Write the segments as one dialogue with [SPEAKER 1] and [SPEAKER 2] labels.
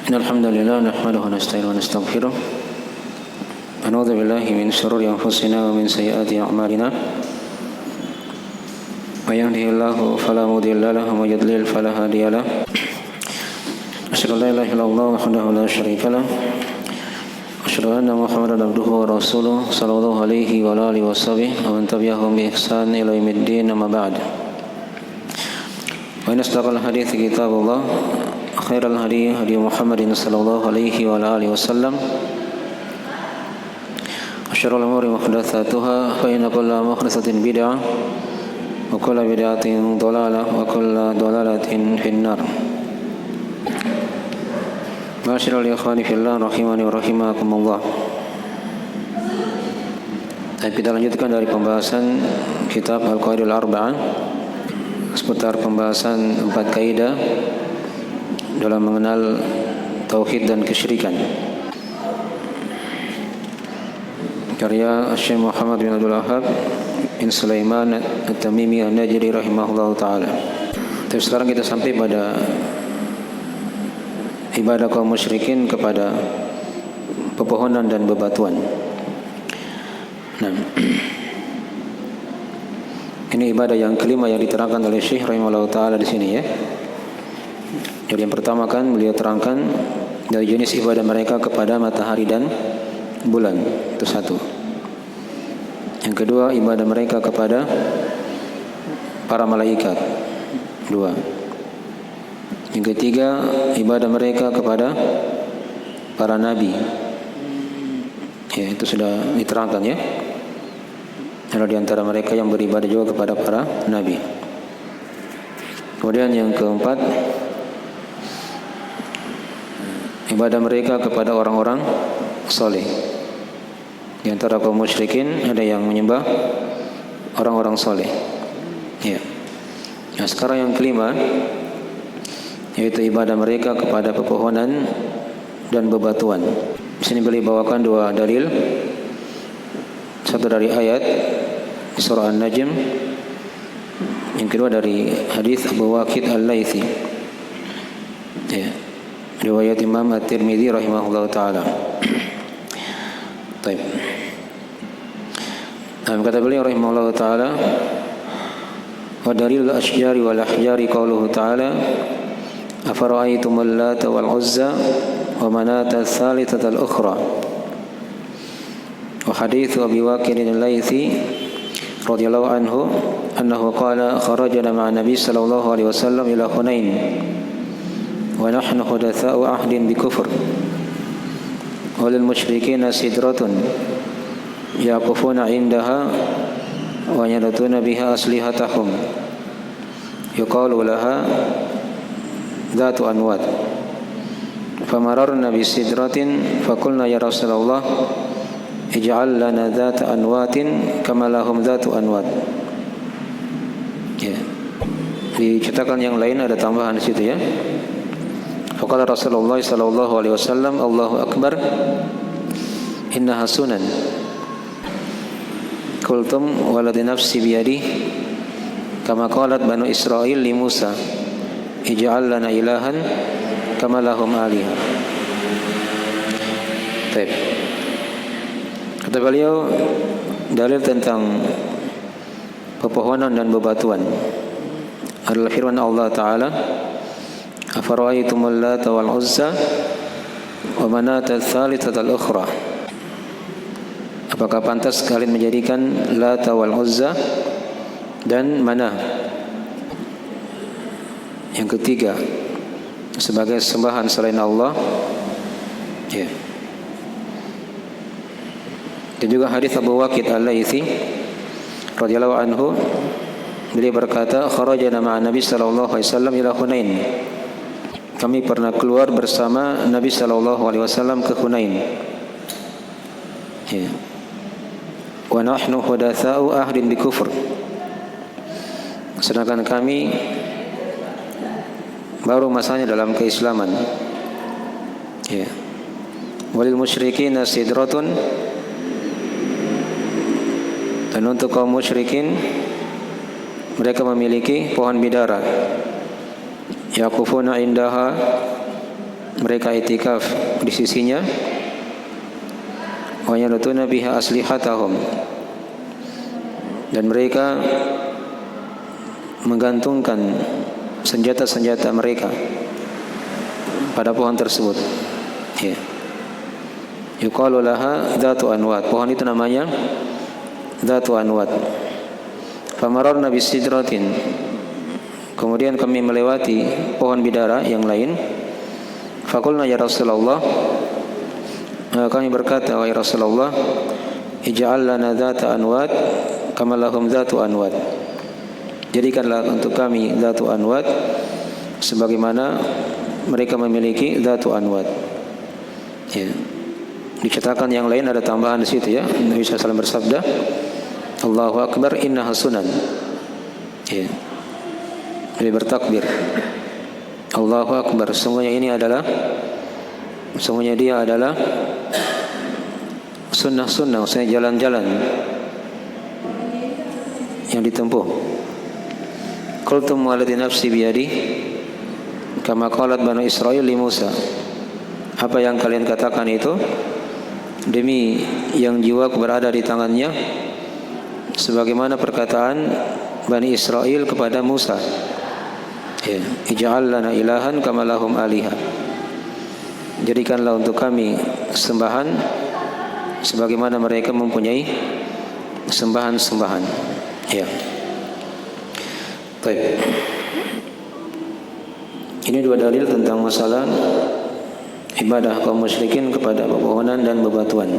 [SPEAKER 1] Innal hamdalillah nahmaduhu wa nasta'inuhu wa nastaghfiruh. Wa na'udzu billahi min shururi anfusina wa min sayyiati a'malina. May yahdihillahu fala mudilla lahu wa may yudlil fala hadiya lahu. Asyhadu an la ilaha illallah wahdahu la syarika lahu. Asyhadu anna Muhammadan abduhu wa rasuluh sallallahu alaihi wa alihi washabbihi wa man tabi'ahum bi ihsan ila yaumiddin amma ba'd. Wa inna asdaqal hadiits kitabullah khairal hadi hadi Muhammadin sallallahu alaihi wa alihi wasallam. Syarrul umuri muhdatsatuha fa inna kulla muhdatsatin bid'ah wa kulla bid'atin dhalalah wa kulla dhalalatin finnar. Ma'asyiral ikhwani fillah rahimani wa rahimakumullah. Kita lanjutkan dari pembahasan kitab Al-Qawaidul Arba'ah seputar pembahasan 4 kaidah dalam mengenal tauhid dan kesyirikan. Karya Syekh Muhammad bin Abdul Wahhab bin Sulaiman At-Tamimi An-Najdi rahimahullahu taala. Terus sekarang kita sampai pada ibadah kaum musyrikin kepada pepohonan dan bebatuan. Nah, ini ibadah yang kelima yang diterangkan oleh Syekh rahimahullahu taala di sini ya. Jadi yang pertama kan beliau terangkan dari jenis ibadah mereka kepada matahari dan bulan, itu satu. Yang kedua ibadah mereka kepada para malaikat, dua. Yang ketiga ibadah mereka kepada para nabi, ya itu sudah diterangkan ya. Ada di antara mereka yang beribadah juga kepada para nabi. Kemudian yang keempat ibadah mereka kepada orang-orang soleh. Di antara kaum musyrikin ada yang menyembah orang-orang soleh. Ya. Nah, sekarang yang kelima yaitu ibadah mereka kepada pepohonan dan bebatuan. Di sini beliau bawakan dua dalil. Satu dari ayat surah An-Najm, yang kedua dari hadis Abu Waqid Al-Laitsi. Ya. Riwayat Imam At-Tirmidzi rahimahullahu taala. Baik. Kata beliau rahimahullahu taala, wa dalil al-asyjari wal ahjari qauluhu taala, afara'aytumul lata wal uzza wa manata ats-tsalitsata al-ukhra. Wa hadits Abi Waqid Al-Laitsi radhiyallahu anhu annahu qala kharajna ma'a Nabi sallallahu alaihi wasallam ila Hunain wa nahnu hudatsa'u ahdin bi kufr wa lil musyrikeena sidratun yaqufuna 'indaha wa yadatuna biha aslihatahum yuqalu laha dhatu anwat famararna bi sidratin faqulna ya Rasulullah ij'al lana dhata anwatin kama lahum dhatu anwat. Ya. Di cetakan yang lain ada tambahan di situ ya. Faqala Rasulullah sallallahu alaihi wasallam, Allahu akbar, innaha sunan. Qultum waladi nafsi biyadi kama qalat banu Israil li Musa ij'al lana ilahan kama lahum alihah. Baik. Kata beliau dalil tentang pepohonan dan bebatuan adalah firman Allah Ta'ala, afara'aytumul lata wal uzza wa manata ats-tsalitsata al-ukhra. Apakah pantas kalian menjadikan Lata wal Uzza dan Manah yang ketiga sebagai sembahan selain Allah? Ya. Dan juga hadis Abu Waqid Al-Laitsi radhiyallahu anhu, beliau berkata, kharajna ma'a Nabi sallallahu alaihi wasallam ila Hunain. Kami pernah keluar bersama Nabi sallallahu alaihi wasallam ke Hunain. Ya. Wa nahnu hudatsa'u ahdin bi kufr. Sedangkan kami baru masanya dalam keislaman. Ya. Walil musyrikeena sidratun. Dan untuk kaum musyrikin mereka memiliki pohon bidara. Yaqufuna indaha, mereka itikaf di sisinya, wa yanutuna biha aslihatahum, dan mereka menggantungkan senjata-senjata mereka pada pohon tersebut. Ya. Yuqalu laha dzatu anwat. Pohon itu namanya dzatu anwat. Famararna bisidratin. Kemudian kami melewati pohon bidara yang lain. Faqulna ya Rasulullah, kami berkata, wahai Rasulullah, ij'al lana dzata anwat kama lahum dzatu anwat. Jadikanlah untuk kami dzatu anwat sebagaimana mereka memiliki dzatu anwat. Ya. Dicetakan yang lain ada tambahan di situ ya. Nabi SAW bersabda, Allahu Akbar innaha sunan. Ya. Nabi bertakbir, Allahu Akbar, sesungguhnya dia adalah sunnah-sunnah, maksudnya jalan-jalan yang ditempuh. Qultum walladhi nafsi biyadi kama qalat Banu Israil li Musa. Apa yang kalian katakan itu, demi yang jiwaku berada di tangannya, sebagaimana perkataan Bani Israel kepada Musa. Ya, ij'al lana ilahan kama lahum aliha. Jadikanlah untuk kami sembahan sebagaimana mereka mempunyai sembahan-sembahan. Ya. Baik. Ini dua dalil tentang masalah ibadah kaum musyrikin kepada pepohonan dan bebatuan.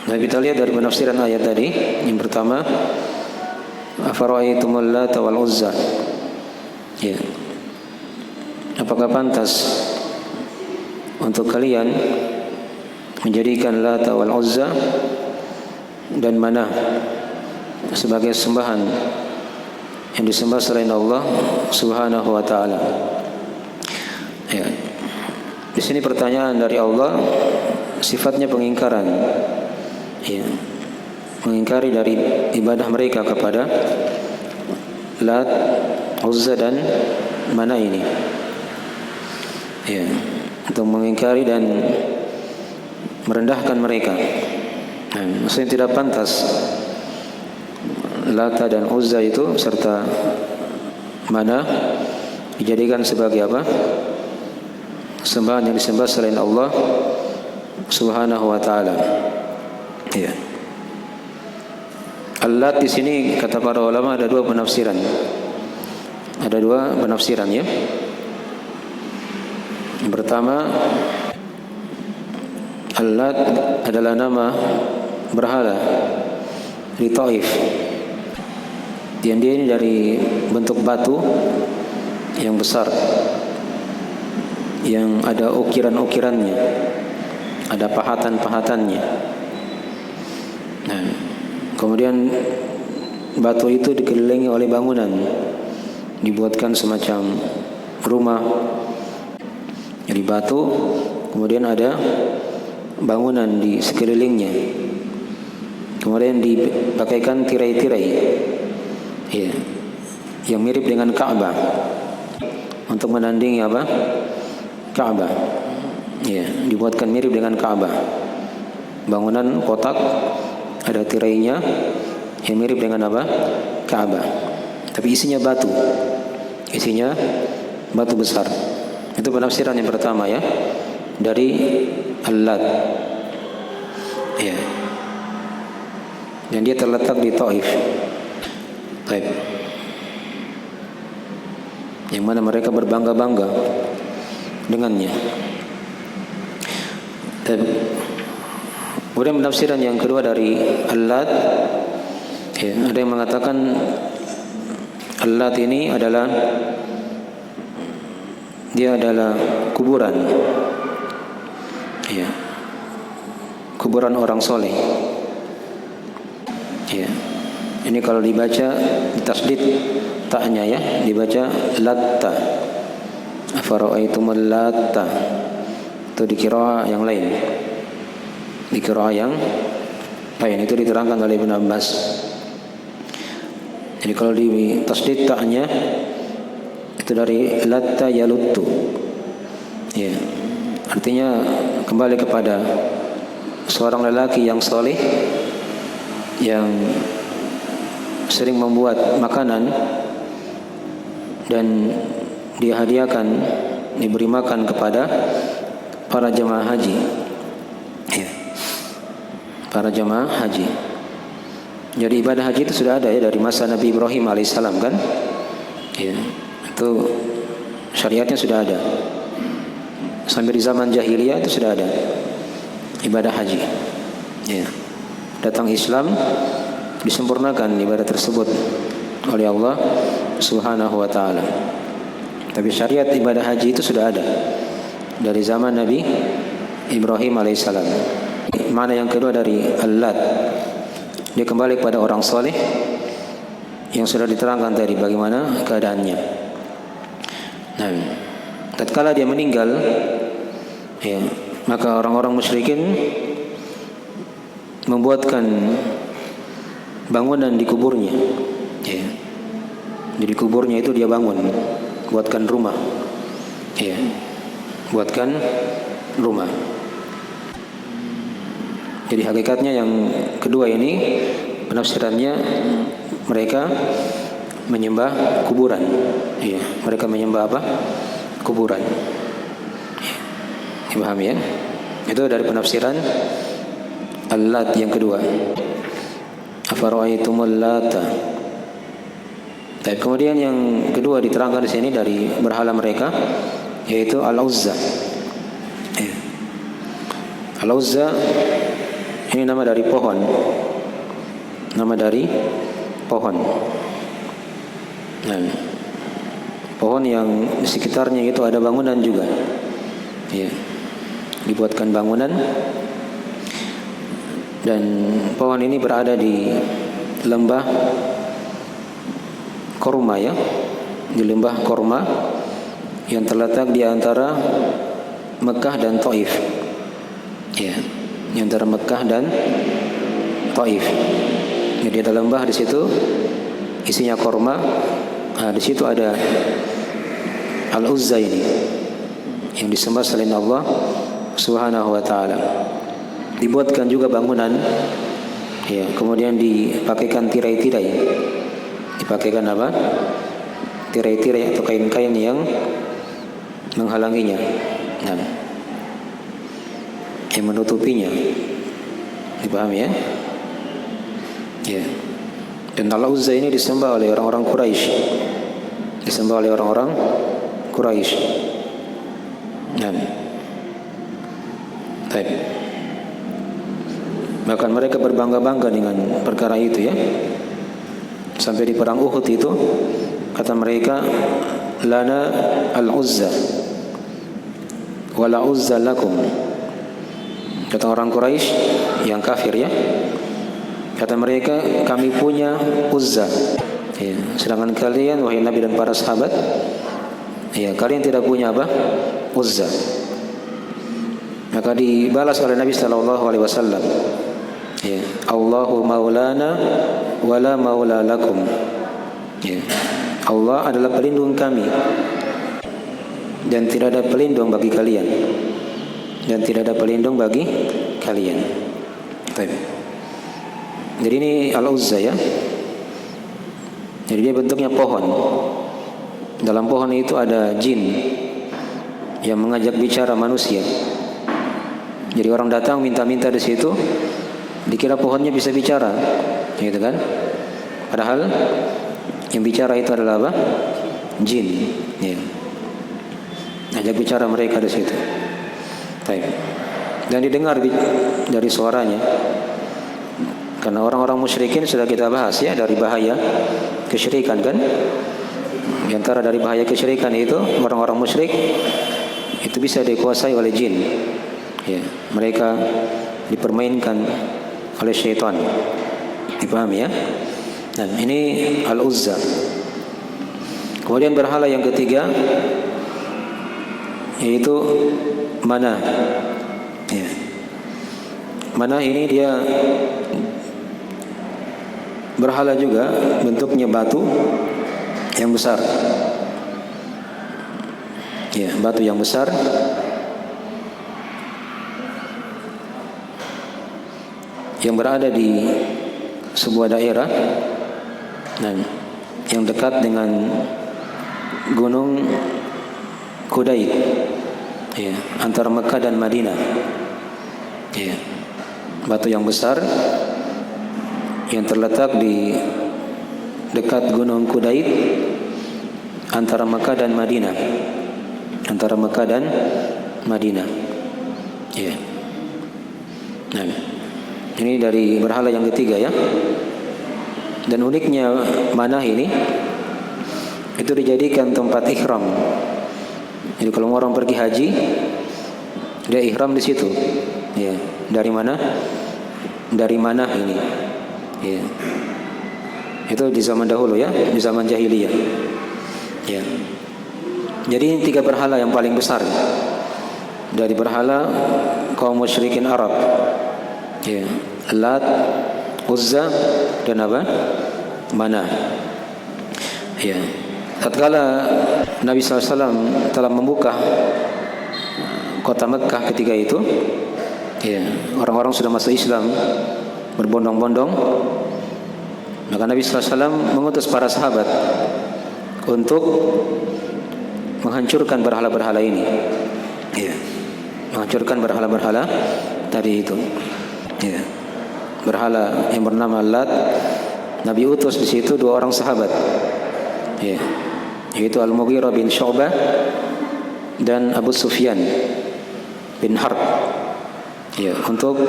[SPEAKER 1] Nah, kita lihat dari penafsiran ayat tadi. Yang pertama, afara'aitumul Lata wal Uzza. Ya. Apakah pantas untuk kalian menjadikan Lata wal Uzza dan Manah sebagai sembahan yang disembah selain Allah Subhanahu wa taala? Ya. Di sini pertanyaan dari Allah, sifatnya pengingkaran. Ya. Mengingkari dari ibadah mereka kepada Lat, Uzza dan Mana ini. Ya, untuk mengingkari dan merendahkan mereka. Nah, maksudnya tidak pantas Lata dan Uzza itu serta Mana dijadikan sebagai apa? Sembahan yang disembah selain Allah Subhanahu wa taala. Ya. Al-Lat di sini kata para ulama ada dua penafsiran. Ada dua penafsiran ya. Yang pertama, Al-Lat adalah nama berhala di Taif. Dia ini dari bentuk batu yang besar, yang ada ukiran-ukirannya, ada pahatan-pahatannya. Nah, kemudian batu itu dikelilingi oleh bangunan, dibuatkan semacam rumah dari batu, kemudian ada bangunan di sekelilingnya, kemudian dipakaikan tirai-tirai, ya, yang mirip dengan Ka'bah untuk menandingi apa? Ka'bah. Ya, dibuatkan mirip dengan Ka'bah. Bangunan kotak, ada tirainya yang mirip dengan apa? Ka'bah. Tapi isinya batu. Isinya batu besar. Itu penafsiran yang pertama ya, dari Al-Lat. Ya. Dan dia terletak di Taif. Taif. Yang mana mereka berbangga-bangga dengannya. Kemudian penafsiran yang kedua dari Al-Lat, ya, ada yang mengatakan Al-Lat ini adalah kuburan, ya, kuburan orang soleh. Ya, ini kalau dibaca ditasdid taknya ya, dibaca Latta. Afara'aitumul Latta. Itu di qiraah yang lain. Di qiraah yang lain itu diterangkan oleh Ibnu Abbas. Jadi kalau di tasdid taknya Itu dari latta yaluttu. Ya. Artinya kembali kepada seorang lelaki yang soleh yang sering membuat makanan dan dia hadiahkan, diberi makan kepada para jemaah haji. Ya. Para jemaah haji. Jadi ibadah haji itu sudah ada ya dari masa Nabi Ibrahim alaihissalam kan? Ya. Itu syariatnya sudah ada. Sampai di zaman jahiliyah itu sudah ada ibadah haji. Ya. Datang Islam disempurnakan ibadah tersebut oleh Allah Subhanahu wa taala. Tapi syariat ibadah haji itu sudah ada dari zaman Nabi Ibrahim alaihissalam. Mana yang kedua dari Al-Lat, dia kembali kepada orang soleh yang sudah diterangkan tadi bagaimana keadaannya. Nah, tatkala dia meninggal, ya, maka orang-orang musyrikin membuatkan bangunan di kuburnya. Ya. Jadi kuburnya itu dia bangun, buatkan rumah. Ya. Buatkan rumah. Jadi hakikatnya yang kedua ini penafsirannya mereka menyembah kuburan. Ya, mereka menyembah apa? Kuburan. Dipahami ya? Itu dari penafsiran Al-Lat yang kedua. Afara'aitumul Lata. Dan kemudian yang kedua diterangkan di sini dari berhala mereka, yaitu Al-Uzza. Al-Uzza ini nama dari pohon. Nama dari pohon. Nah, pohon yang di sekitarnya itu ada bangunan juga. Ya. Dibuatkan bangunan dan pohon ini berada di lembah Korma ya, di lembah Korma yang terletak di antara Mekah dan Taif. Ya, di antara Mekah dan Taif. Jadi ada lembah di situ, isinya korma. Nah, di situ ada Al-Uzza ini yang disembah selain Allah Subhanahu wa taala. Dibuatkan juga bangunan, ya, kemudian dipakaikan tirai-tirai. Dipakaikan apa? Tirai-tirai atau kain-kain yang menghalanginya. Nah, yang menutupinya. Dipahami ya? Ya. Dan Al-Uzza ini disembah oleh orang-orang Quraisy. Disembah oleh orang-orang Quraisy. Nah. Baik. Bahkan mereka berbangga-bangga dengan perkara itu ya. Sampai di perang Uhud itu kata mereka, lana al-Uzza wala Uzza lakum. Kata orang Quraisy yang kafir ya, kata mereka, kami punya Uzza, ya, sedangkan kalian wahai Nabi dan para sahabat, ya, kalian tidak punya apa? Uzza. Maka dibalas oleh Nabi sallallahu alaihi wasallam, ya, Allahu maulana wala maula lakum. Ya, Allah adalah pelindung kami dan tidak ada pelindung bagi kalian. Dan tidak ada pelindung bagi kalian. Baik. Jadi ini Al-Uzza ya. Jadi dia bentuknya pohon. Dalam pohon itu ada jin yang mengajak bicara manusia. Jadi orang datang minta-minta di situ, dikira pohonnya bisa bicara, gitu kan? Padahal yang bicara itu adalah apa? Jin. Ya. Ajak bicara mereka di situ. Baik. Dan didengar dari suaranya. Karena orang-orang musyrikin sudah kita bahas ya, dari bahaya kesyirikan kan. Di antara dari bahaya kesyirikan itu orang-orang musyrik itu bisa dikuasai oleh jin. Ya, mereka dipermainkan oleh syaitan. Dipahami ya? Dan ini Al-Uzza. Kemudian berhala yang ketiga yaitu Manah. Ya. Manah ini dia berhala juga, bentuknya batu yang besar. Ya, batu yang besar yang berada di sebuah daerah dan yang dekat dengan Gunung Kudaid, ya, antara Mekah dan Madinah. Ya, batu yang besar yang terletak di dekat Gunung Kudaid antara Mekah dan Madinah. Antara Mekah dan Madinah. Ya. Nah, ini dari berhala yang ketiga ya. Dan uniknya Manah ini itu dijadikan tempat ihram. Jadi kalau orang pergi haji, dia ihram di situ. Ya, dari mana? Dari Manah ini. Ya. Itu di zaman dahulu ya, di zaman jahiliyah. Ya. Jadi ini 3 berhala yang paling besar dari berhala kaum musyrikin Arab. Ya, Lat, Uzza dan apa? Manah. Ya. Tatkala Nabi SAW telah membuka kota Mekah ketika itu, ya, orang-orang sudah masuk Islam berbondong-bondong. Maka Nabi SAW mengutus para sahabat untuk menghancurkan berhala-berhala ini. Ya. Menghancurkan berhala-berhala tadi itu. Ya. Berhala yang bernama Lat, Nabi utus di situ 2 orang sahabat. Ya. Yaitu Al-Mughirah bin Syu'bah dan Abu Sufyan bin Harb. Ya, untuk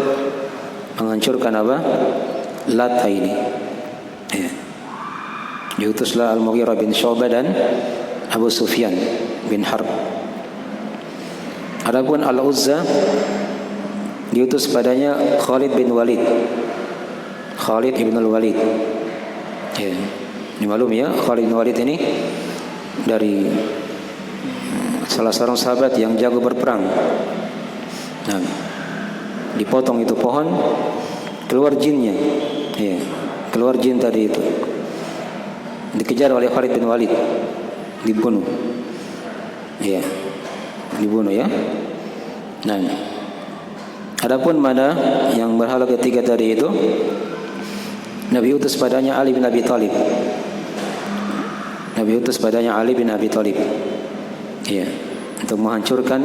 [SPEAKER 1] menghancurkan apa? Lat ini. Ya. Diutuslah Al-Mughirah bin Syu'bah dan Abu Sufyan bin Harb. Adapun Al-Uzza diutus padanya Khalid bin Walid. Khalid ibn al-Walid. Ya. Ini malum ya, Khalid bin Walid ini dari salah seorang sahabat yang jago berperang. Nah, dipotong itu pohon, keluar jinnya. Ya, keluar jin tadi itu. Dikejar oleh Khalid bin Walid, dibunuh. Ya, dibunuh ya. Nah, adapun mana yang berhala ketiga tadi itu, Nabi utus padanya Ali bin Abi Thalib. Nabi utus padanya Ali bin Abi Thalib. Ya, untuk menghancurkan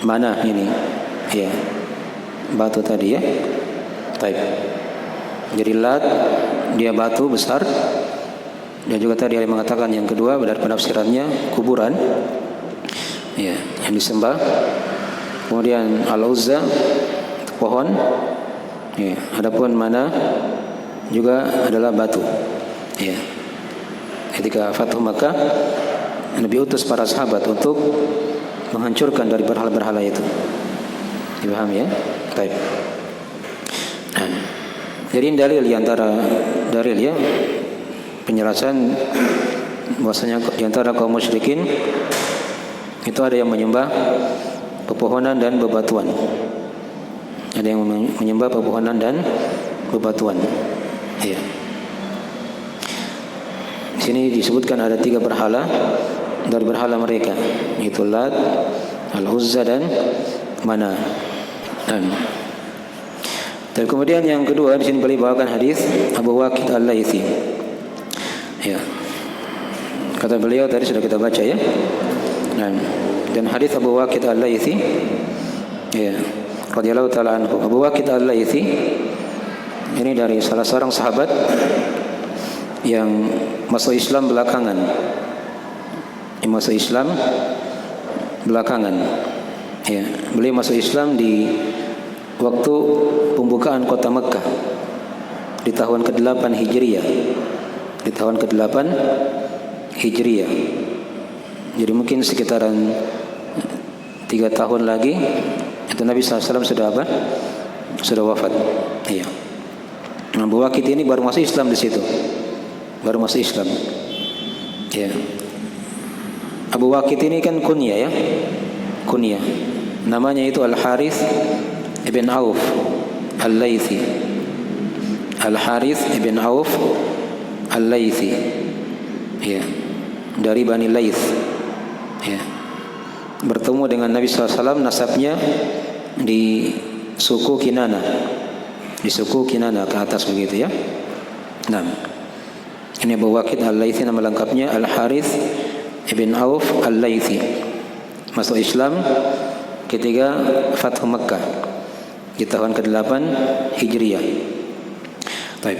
[SPEAKER 1] mana ini. Ya, batu tadi ya. Baik. Jadi Lat dia batu besar. Dan juga tadi yang mengatakan yang kedua dari penafsirannya kuburan. Ya, yang disembah. Kemudian Al-Uzza pohon. Ya, adapun mana juga adalah batu. Ya. Ketika Fathu Makkah, Nabi utus para sahabat untuk menghancurkan dari berhala-berhala itu. Dipahami ya? Baik. Jadi dalil di antara dalil ya penjelasan bahwasanya di antara kaum musyrikin itu ada yang menyembah pepohonan dan bebatuan. Ada yang menyembah pepohonan dan bebatuan. Iya. Di sini disebutkan ada 3 berhala dari berhala mereka, yaitu Lat, Al-Uzza dan Manah. Dan kemudian yang kedua di sini beliau bawakan hadis Abu Waqid Al-Laitsi. Ya. Kata beliau tadi sudah kita baca ya. Dan hadis Abu Waqid Al-Laitsi, ya, radhiyallahu taala anhu. Abu Waqid Al-Laitsi ini dari salah seorang sahabat yang masuk Islam belakangan. Yang masuk Islam belakangan. Ya, beliau masuk Islam di waktu pembukaan kota Mekah di tahun ke-8 Hijriyah. Di tahun ke-8 Hijriyah. Jadi mungkin sekitaran 3 tahun lagi itu Nabi SAW sudah apa? Sudah wafat. Iya. Abu Waqid ini baru masuk Islam di situ. Baru masuk Islam. Ya. Abu Waqid ini kan kunyah ya. Kunyah. Namanya itu Al-Harith ibn Auf Al-Laitsi. Al-Harith ibn Auf Al-Laitsi. Ya. Dari Bani Laits. Ya. Bertemu dengan Nabi SAW, nasabnya di suku Kinana, di suku Kinana ke atas begitu ya. Nah, ini Abu Waqid Al-Laythi, nama lengkapnya Al-Harith ibn Auf Al-Laythi. Masuk Islam ketika Fathu Makkah di tahun ke-8 Hijriah. Baik.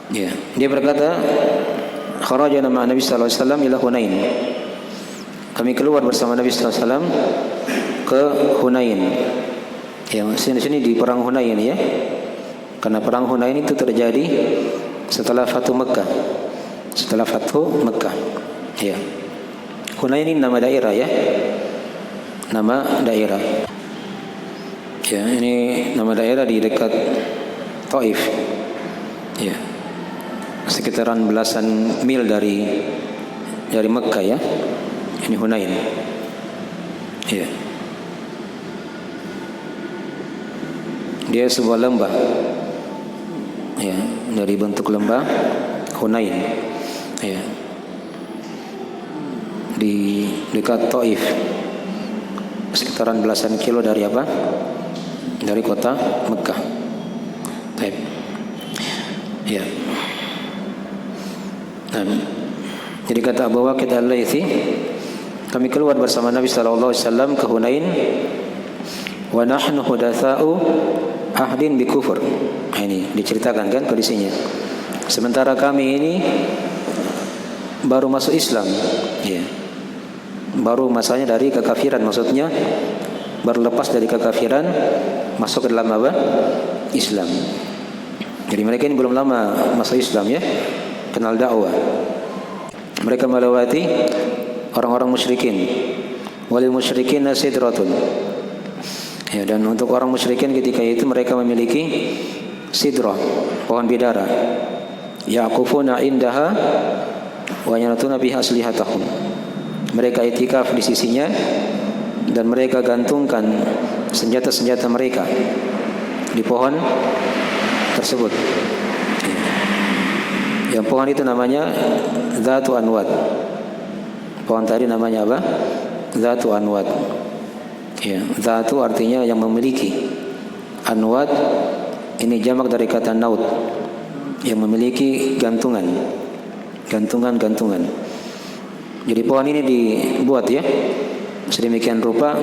[SPEAKER 1] Ya, dia berkata, "Kharajana ma'a Nabi sallallahu alaihi wasallam ila Hunain." Kami keluar bersama Nabi sallallahu alaihi wasallam ke Hunain. Ya, sini di perang Hunain ya. Karena perang Hunain itu terjadi setelah Fathu Makkah. Setelah Fathu Makkah. Ya. Hunain ini nama daerah ya. Nama daerah. Ya, ini nama daerah di dekat Taif. Ya. Sekitaran belasan mil dari Mekah ya. Ini Hunain. Ya. Dia sebuah lembah. Ya, dari bentuk lembah Hunain. Ya. Di dekat Taif. Sekitaran belasan kilo dari apa? Dari kota Mekah. Baik. Ya. Jadi kata Abu Waqid Al-Laythi, kami keluar bersama Nabi sallallahu alaihi wasallam ke Hunain wa nahnu hudatsa'u ahdin bi kufur. Ini diceritakan kan kondisinya. Sementara kami ini baru masuk Islam. Ya. Baru masanya dari kekafiran, maksudnya baru lepas dari kekafiran masuk ke dalam apa? Islam. Jadi mereka ini belum lama masuk Islam ya. Kenal dakwah. Mereka melewati orang-orang musyrikin. Walil musyrikin sidratun. Ya, dan untuk orang musyrikin ketika itu mereka memiliki sidrah, pohon bidara. Yaqufuna indaha wa yanatuna biha aslihatahum. Mereka itikaf di sisinya dan mereka gantungkan senjata-senjata mereka di pohon tersebut. Yang pohon itu namanya Dzatu Anwad. Pohon tadi namanya apa? Dzatu Anwad. Ya, Dzatu artinya yang memiliki. Anwad ini jamak dari kata naud, yang memiliki gantungan. Gantungan. Jadi pohon ini dibuat ya sedemikian rupa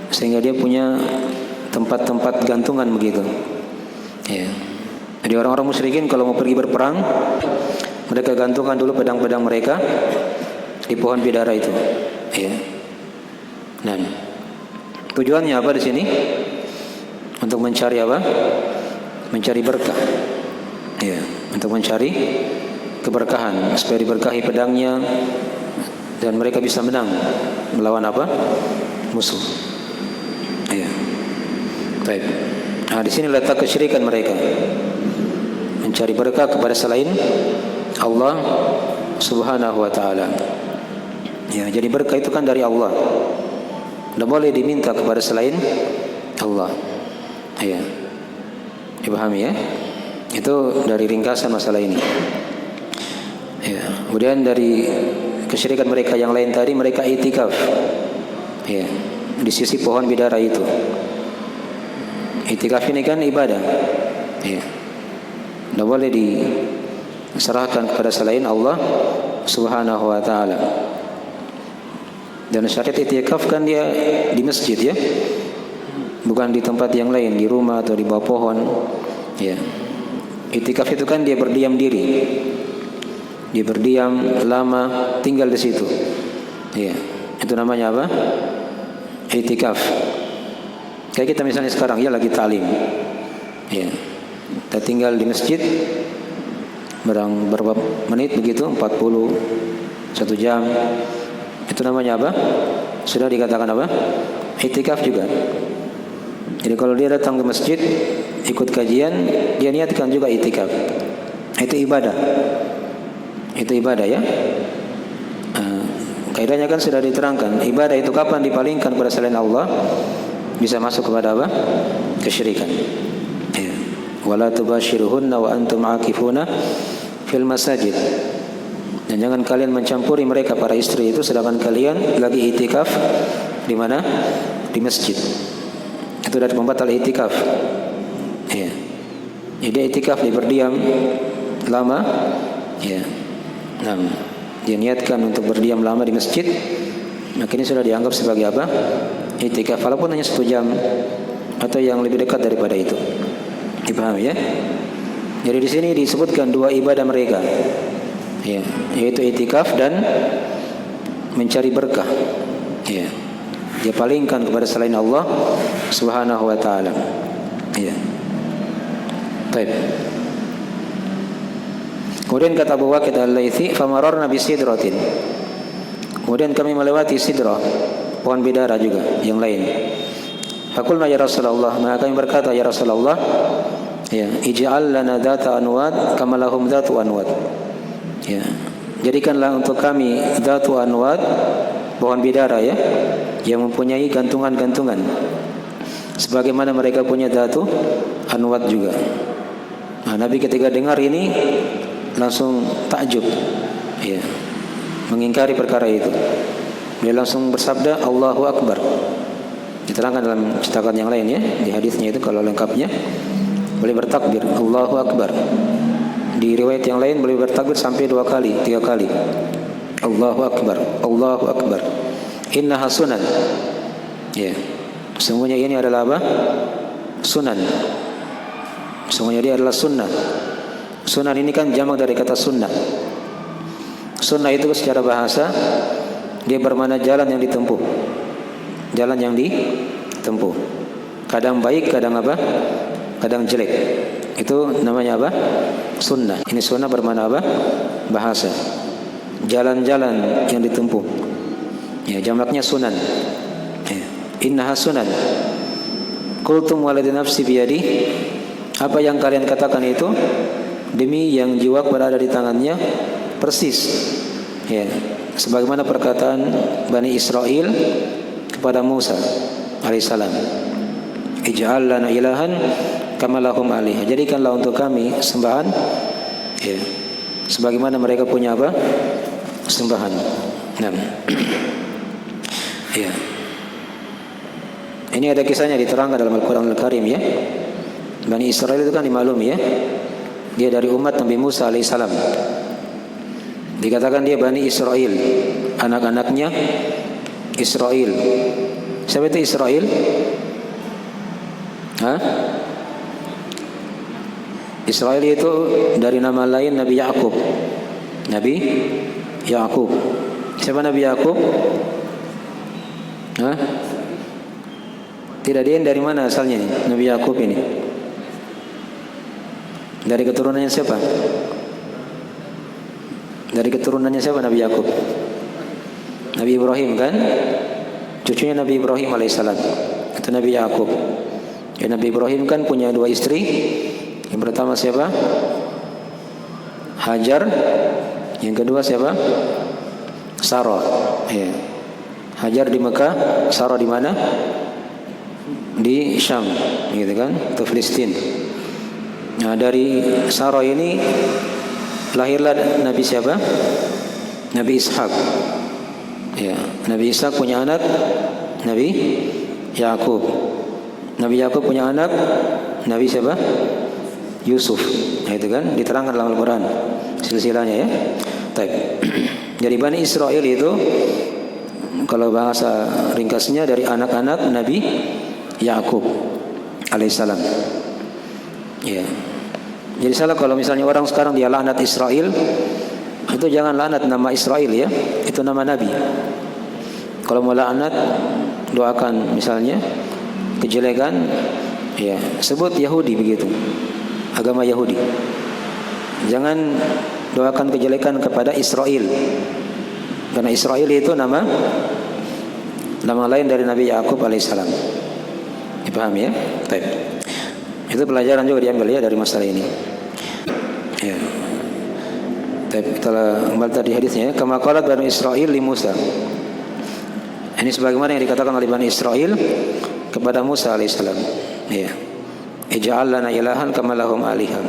[SPEAKER 1] sehingga dia punya tempat-tempat gantungan begitu. Ya. Jadi orang-orang musyrikin kalau mau pergi berperang, mereka gantungkan dulu pedang-pedang mereka di pohon bidara itu. Ya. Nah, tujuannya apa di sini? Untuk mencari apa? Mencari berkah. Ya, untuk mencari keberkahan supaya diberkahi pedangnya dan mereka bisa menang melawan apa? Musuh. Ya. Baik. Nah, di sini letak kesyirikan mereka. Mencari berkah kepada selain Allah Subhanahu wa taala. Ya, jadi berkah itu kan dari Allah. Tidak boleh diminta kepada selain Allah. Ya. Dipahami ya? Itu dari ringkasan masalah ini. Ya. Kemudian dari kesyirikan mereka yang lain tadi, mereka itikaf. Ya, di sisi pohon bidara itu. Itikaf ini kan ibadah. Ya. Tidak boleh diserahkan kepada selain Allah Subhanahu wa taala. Dan syariat itikaf kan dia di masjid ya. Bukan di tempat yang lain, di rumah atau di bawah pohon. Ya. Itikaf itu kan dia berdiam diri. Dia berdiam lama tinggal di situ. Ya. Itu namanya apa? Itikaf. Kayak kita misalnya sekarang ya lagi ta'lim. Ya. Kita tinggal di masjid berapa menit begitu, 40 1 jam. Itu namanya apa? Sudah dikatakan apa? Itikaf juga. Jadi kalau dia datang ke masjid ikut kajian, dia niatkan juga itikaf. Itu ibadah. Itu ibadah ya. Kaidahnya kan sudah diterangkan. Ibadah itu kapan dipalingkan kepada selain Allah bisa masuk kepada apa? Kesyirikan. Ya. Wala tubashiruhunna wa antum aakifuna fil masajid. Dan Dan jangan kalian mencampuri mereka para istri itu sedangkan kalian lagi itikaf di mana? Di masjid. Itu dari pembatal itikaf. Ya. Jadi itikaf berdiam lama, ya. Nah, dia niatkan untuk berdiam lama di masjid, maka ini sudah dianggap sebagai apa? Itikaf, walaupun hanya 1 jam atau yang lebih dekat daripada itu. Dipahami ya? Jadi di sini disebutkan 2 ibadah mereka, ya, yaitu itikaf dan mencari berkah. Ya. Dia palingkan kepada selain Allah Subhanahu wa taala. Ya. Baik. Kemudian kata Abu Waqid Al-Laitsi, "Famararna bi sidratin." Kemudian kami melewati sidrah, pohon bidara juga yang lain. Faqulna ya Rasulullah, maka kami berkata ya Rasulullah, ya, ij'al lana dzata anwad kama lahum dzatu anwad. Ya, jadikanlah untuk kami dzatu anwad, pohon bidara ya, yang mempunyai gantungan-gantungan sebagaimana mereka punya dzatu anwad juga. Nah, Nabi ketika dengar ini langsung takjub, ya, mengingkari perkara itu. Dia langsung bersabda Allahu Akbar. Diterangkan dalam cetakan yang lain ya, di hadisnya itu kalau lengkapnya boleh bertakbir Allahu Akbar. Di riwayat yang lain boleh bertakbir sampai 2 kali, 3 kali. Allahu Akbar, Allahu Akbar. Innaha sunan. Ya. Semuanya ini adalah apa? Sunan. Semuanya dia adalah sunnah. Sunan ini kan jamak dari kata sunnah. Sunnah itu secara bahasa dia bermakna jalan yang ditempuh. Jalan yang ditempuh. Kadang baik, kadang apa? Kadang jelek. Itu namanya apa? Sunnah. Ini sunnah bermakna apa? Bahasa. Jalan-jalan yang ditempuh. Ya, jamaknya sunan. Ya. Innaha sunan. Qultum waladi nafsi biyadi. Apa yang kalian katakan itu demi yang jiwa berada di tangannya persis, ya, sebagaimana perkataan Bani Israel kepada Musa alaihissalam, ij'al lana ilahan kama lahum alih, jadikanlah untuk kami sembahan, ya, sebagaimana mereka punya apa? Sembahan. Nah, ya, ini ada kisahnya diterangkan dalam Al-Quran Al-Karim ya. Bani Israel itu kan dimaklumi ya, dia dari umat Nabi Musa alaihissalam. Dikatakan dia Bani Israel, anak-anaknya Israel. Siapa itu Israel? Hah? Israel itu dari nama lain Nabi Yakub. Nabi Yakub. Siapa Nabi Yakub? Hah? Tidak, dia dari mana asalnya nih, Nabi Yakub ini? Dari keturunannya siapa? Dari keturunannya siapa Nabi Yakub? Nabi Ibrahim kan? Cucunya Nabi Ibrahim alaihissalam. Itu Nabi Yakub. Ya, Nabi Ibrahim kan punya 2 istri. Yang pertama siapa? Hajar. Yang kedua siapa? Sarah. Ya. Hajar di Mekah, Sarah di mana? Di Syam, gitu kan? Itu Filistin. Nah, dari Sarah ini lahirlah Nabi siapa? Nabi Ishak. Ya, Nabi Ishak punya anak Nabi Yakub. Nabi Yakub punya anak Nabi siapa? Yusuf. Nah, itu kan diterangkan dalam Al-Quran silsilahnya ya. Baik. Jadi Bani Israel itu kalau bahasa ringkasnya dari anak-anak Nabi Yakub alaihissalam. Ya. Jadi salah kalau misalnya orang sekarang dia laknat Israel, itu jangan laknat nama Israel ya, itu nama Nabi. Kalau mau laknat, doakan misalnya kejelekan, ya sebut Yahudi begitu, agama Yahudi. Jangan doakan kejelekan kepada Israel, karena Israel itu nama lain dari Nabi Yakub alaihissalam. Dipahami ya? Baik. Itu pelajaran juga diambil ya dari masalah ini. Ya. Kita kembali tadi hadisnya. Kama qalat Bani Israil li Musa. Ini sebagaimana yang dikatakan oleh Bani Israil kepada Musa alaihissalam. Ya. Ij'al lana ilahan kama lahum alihan.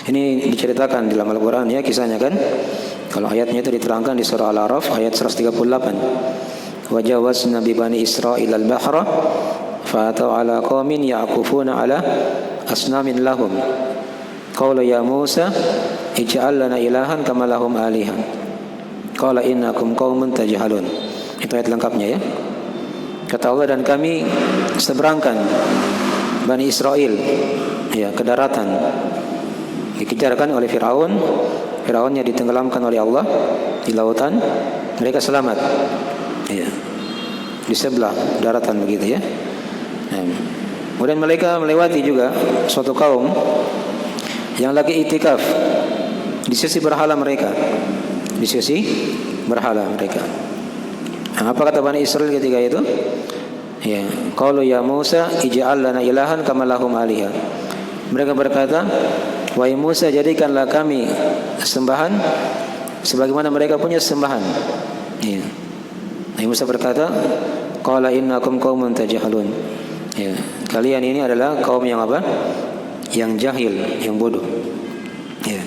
[SPEAKER 1] Ini diceritakan di dalam Al-Quran ya, kisahnya kan. Kalau ayatnya itu diterangkan di surah Al-A'raf ayat 138. Wa jawazna bi bani Israil al-bahra fa atau ala qaumin ya'kufuna ala asnamin lahum. Qala ya Musa ij'al lana ilahan kama lahum alihan. Qala innakum qaumun tajhalun. Itu ayat lengkapnya ya. Kata Allah, dan kami seberangkan Bani Israel ya ke daratan, dikejarkan oleh Firaun. Firaunnya ditenggelamkan oleh Allah di lautan, mereka selamat ya, di sebelah daratan begitu ya. Kemudian mereka melewati juga suatu kaum yang lagi itikaf di sisi berhala mereka, di sisi berhala mereka. Nah, apa kata Bani Israel ketika itu? Ya, qalu ya Musa ij'al lana ilahan kama lahum alihah. Mereka berkata, wahai Musa, jadikanlah kami sembahan sebagaimana mereka punya sembahan. Ya. Nabi Musa berkata, qala innakum qaumun tajhalun. Ya, kalian ini adalah kaum yang apa? Yang jahil, yang bodoh. Ya.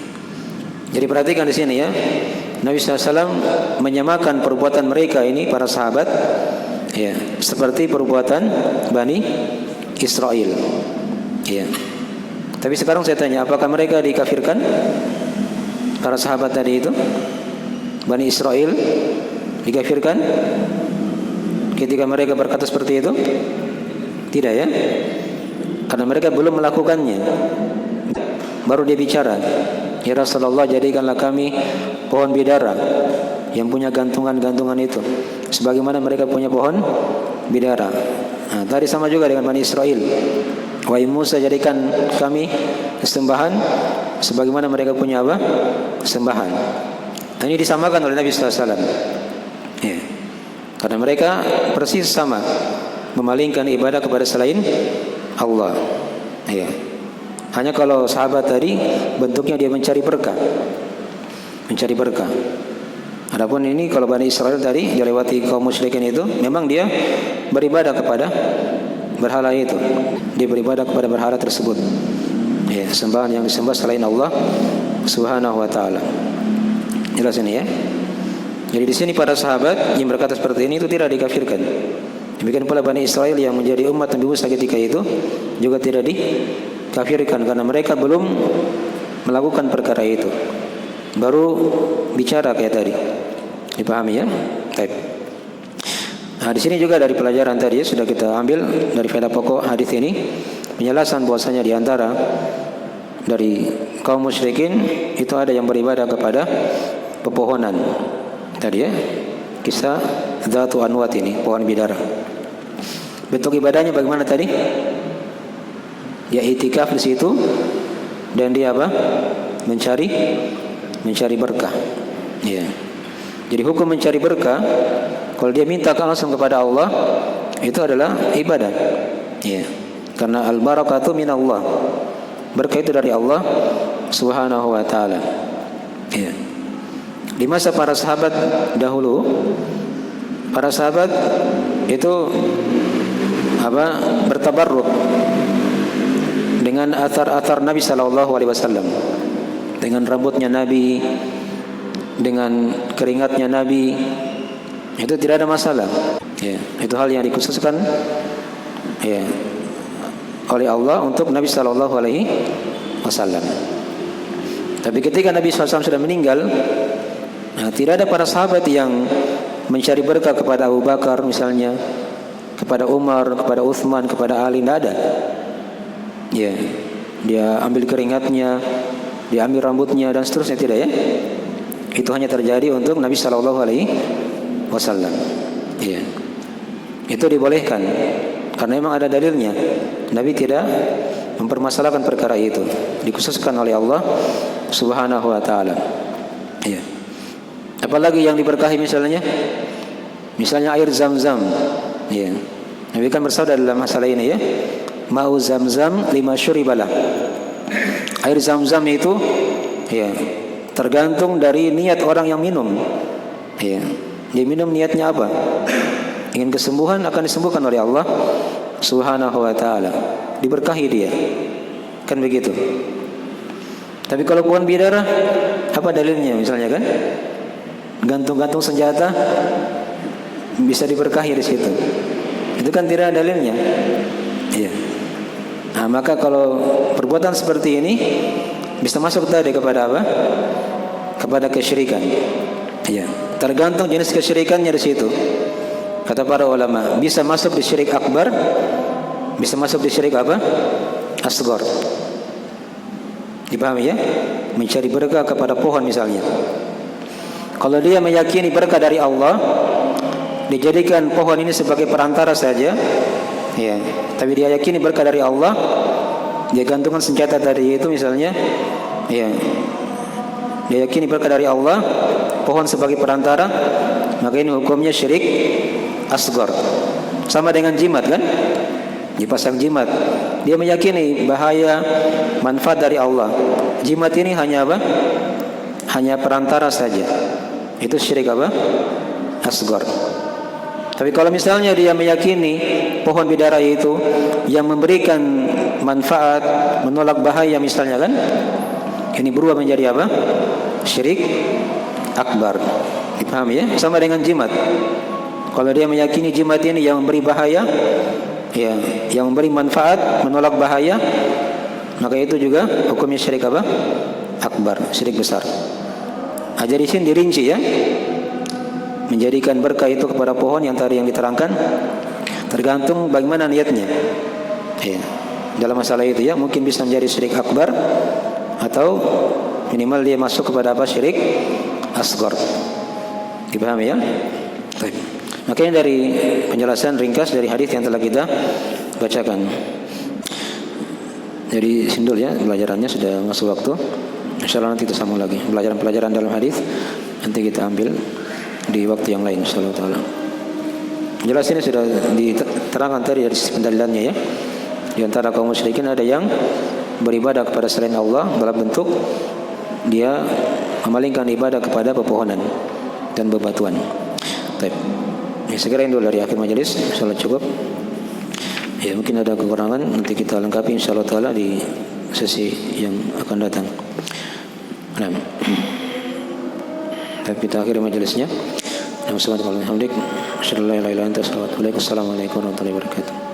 [SPEAKER 1] Jadi perhatikan di sini ya. Nabi SAW menyamakan perbuatan mereka ini, para sahabat ya, seperti perbuatan Bani Israel ya. Tapi sekarang saya tanya, apakah mereka dikafirkan? Para sahabat tadi itu, Bani Israel dikafirkan ketika mereka berkata seperti itu? Tidak ya. Karena mereka belum melakukannya. Baru dia bicara, ya Rasulullah, jadikanlah kami pohon bidara yang punya gantungan-gantungan itu sebagaimana mereka punya pohon bidara. Nah, tadi sama juga dengan Bani Israel. Wahai Musa, jadikan kami sembahan sebagaimana mereka punya apa? Sembahan. Nah, ini disamakan oleh Nabi SAW ya. Karena mereka persis sama, memalingkan ibadah kepada selain Allah ya. Hanya kalau sahabat tadi bentuknya dia mencari berkah, mencari berkah. Adapun ini kalau Bani Israel tadi dilewati kaum musyrikin itu, memang dia beribadah kepada berhala itu. Dia beribadah kepada berhala tersebut. Ya, sembahan yang disembah selain Allah Subhanahu wa taala. Jelas ini ya. Jadi di sini para sahabat yang berkata seperti ini itu tidak dikafirkan. Demikian pula Bani Israel yang menjadi umat Nabi Musa ketika itu juga tidak dikafirkan karena mereka belum melakukan perkara itu. Baru bicara kayak tadi. Dipahami ya? Baik. Nah, di sini juga dari pelajaran tadi ya, sudah kita ambil dari faedah pokok hadis ini penjelasan bahwasanya di antara dari kaum musyrikin itu ada yang beribadah kepada pepohonan. Tadi ya, kisah Dzatu Anwat ini, pohon bidara. Bentuk ibadahnya bagaimana tadi? Ya itikaf di situ dan dia apa? Mencari berkah. Ya. Jadi hukum mencari berkah, kalau dia minta langsung kepada Allah, itu adalah ibadah. Ya. Karena al-barakatu minallah. Berkah itu dari Allah Subhanahu wa taala. Ya. Di masa para sahabat dahulu, para sahabat itu apa? Bertabarruk dengan athar-athar Nabi sallallahu alaihi wasallam. Dengan rambutnya Nabi, dengan keringatnya Nabi, itu tidak ada masalah. Ya, itu hal yang dikhususkan ya oleh Allah untuk Nabi sallallahu alaihi wasallam. Tapi ketika Nabi SAW sudah meninggal, nah, tidak ada para sahabat yang mencari berkah kepada Abu Bakar misalnya, kepada Umar, kepada Uthman, kepada Ali, tidak ada. Ya, dia ambil keringatnya, dia ambil rambutnya dan seterusnya, tidak ya. Itu hanya terjadi untuk Nabi Sallallahu Alaihi Wasallam. Ya, itu dibolehkan karena memang ada dalilnya. Nabi tidak mempermasalahkan perkara itu, dikhususkan oleh Allah Subhanahu Wa Taala. Ya. Apalagi yang diberkahi misalnya air Zam-Zam. Ya. Nabi kan bersabda dalam masalah ini ya, mau Zam-Zam lima syuribalah. Air Zam-Zam itu ya tergantung dari niat orang yang minum. Ya. Dia minum niatnya apa? Ingin kesembuhan, akan disembuhkan oleh Allah Subhanahu wa taala. Diberkahi dia. Kan begitu. Tapi kalau pohon bidara, apa dalilnya misalnya kan? gantung-gantung senjata bisa diberkahi di situ. Itu kan tidak ada dalilnya. Iya. Nah, maka kalau perbuatan seperti ini bisa masuk tadi kepada apa? Kepada kesyirikan. Iya. Tergantung jenis kesyirikannya di situ. Kata para ulama, bisa masuk di syirik akbar, bisa masuk di syirik apa? Asghar. Dipahami ya? Mencari berkah kepada pohon misalnya. Kalau dia meyakini berkah dari Allah, dijadikan pohon ini sebagai perantara saja, ya. Tapi dia yakini berkah dari Allah, dia gantungkan senjata tadi itu misalnya, ya. Dia yakini berkah dari Allah, pohon sebagai perantara, maka ini hukumnya syirik asghar. Sama dengan jimat kan? Dipasang jimat, dia meyakini bahaya manfaat dari Allah. Jimat ini hanya apa? Hanya perantara saja. Itu syirik apa? Asghar. Tapi kalau misalnya dia meyakini pohon bidara itu yang memberikan manfaat, menolak bahaya misalnya kan, ini berubah menjadi apa? Syirik akbar. Dipahami ya? Sama dengan jimat. Kalau dia meyakini jimat ini yang memberi bahaya, ya, yang memberi manfaat, menolak bahaya, maka itu juga hukumnya syirik apa? Akbar, syirik besar. Aja di sini dirinci ya. Menjadikan berkah itu kepada pohon yang tadi yang diterangkan, tergantung bagaimana niatnya. Ya. Dalam masalah itu ya, mungkin bisa menjadi syirik akbar atau minimal dia masuk kepada apa? Syirik asghar. Dipahami ya? Baik. Makanya dari penjelasan ringkas dari hadis yang telah kita bacakan. Jadi sindul ya, pelajarannya sudah masuk waktu. Insyaallah nanti kita sambung lagi pelajaran-pelajaran dalam hadis, nanti kita ambil di waktu yang lain insyaallah taala. Jelas ini sudah diterangkan tadi dari sisi pendalilannya ya. Di antara kaum musyrikin ada yang beribadah kepada selain Allah dalam bentuk dia memalingkan ibadah kepada pepohonan dan bebatuan. Baik. Ya, segera dulu dari akhir majelis, insyaallah cukup. Ya, mungkin ada kekurangan nanti kita lengkapi insyaallah taala di sesi yang akan datang. Nah, kita akhiri majelisnya. Assalamualaikum warahmatullahi wabarakatuh.